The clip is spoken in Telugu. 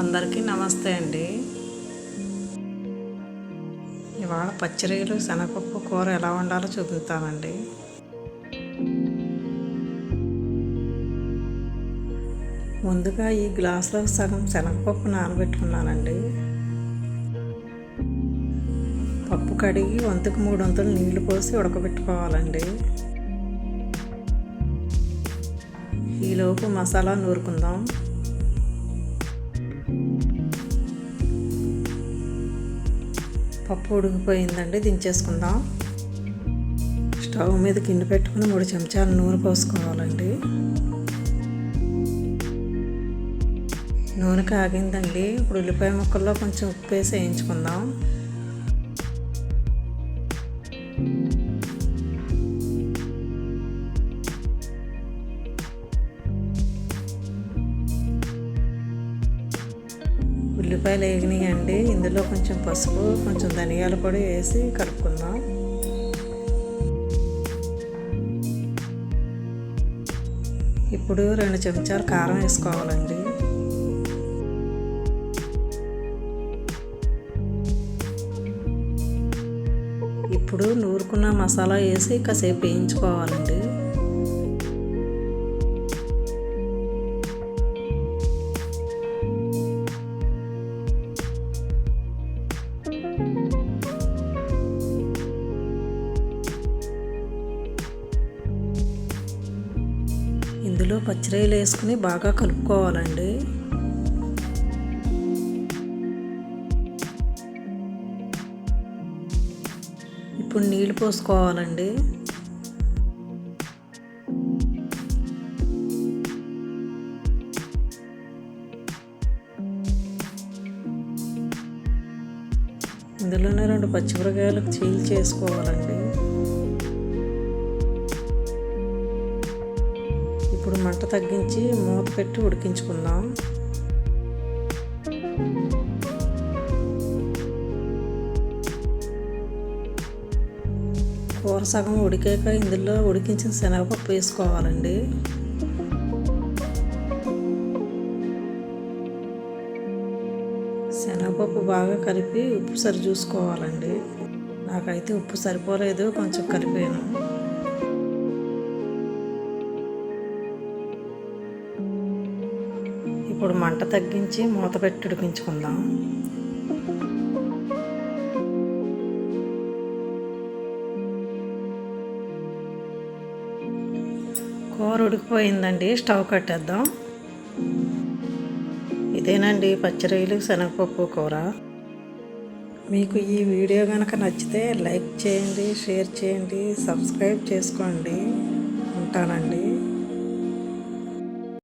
అందరికీ నమస్తే అండి. ఇవాళ పచ్చిరొయ్యలు శనగపప్పు కూర ఎలా వండాలో చూపిస్తానండి. ముందుగా ఈ గ్లాసులో సగం శనగపప్పు నానబెట్టుకున్నానండి. పప్పు కడిగి 1/3 వంతులు నీళ్లు పోసి ఉడకబెట్టుకోవాలండి. ఈలోపు మసాలా నూరుకుందాం. పప్పు ఉడికిపోయిందండి, దించేసుకుందాం. స్టవ్ మీద గిన్నె పెట్టుకుని 3 చెంచాలు నూనె పోసుకోవాలండి. నూనె కాగిందండి. ఇప్పుడు ఉల్లిపాయ ముక్కల్లో కొంచెం ఉప్పు వేసి వేయించుకుందాం. ఉల్లిపాయలు వేగినాయండి. ఇందులో కొంచెం పసుపు, కొంచెం ధనియాల పొడి వేసి కలుపుకుందాం. ఇప్పుడు 2 చెంచాలు కారం వేసుకోవాలండి. ఇప్పుడు నూరుకున్న మసాలా వేసి కాసేపు వేయించుకోవాలండి. ఇందులో పచ్చిరొయ్యలు వేసుకుని బాగా కలుపుకోవాలండి. ఇప్పుడు నీళ్ళు పోసుకోవాలండి. ఇందులోనే 2 పచ్చిమిరపకాయలకు చీల్ చేసుకోవాలండి. ఇప్పుడు మంట తగ్గించి మూత పెట్టి ఉడికించుకుందాం. కూర సగం ఉడికాక ఇందులో ఉడికించిన శనగపప్పు వేసుకోవాలండి. శనగపప్పు బాగా కలిపి ఉప్పు సరి చూసుకోవాలండి. నాకైతే ఉప్పు సరిపోలేదు, కొంచెం కలిపాను. ఇప్పుడు మంట తగ్గించి మూత పెట్టి ఉడికించుకుందాం. కూర ఉడికిపోయిందండి, స్టవ్ కట్టేద్దాం. ఇదేనండి పచ్చిరొయ్యలు శనగపప్పు కూర. మీకు ఈ వీడియో కనుక నచ్చితే లైక్ చేయండి, షేర్ చేయండి, సబ్స్క్రైబ్ చేసుకోండి. ఉంటానండి.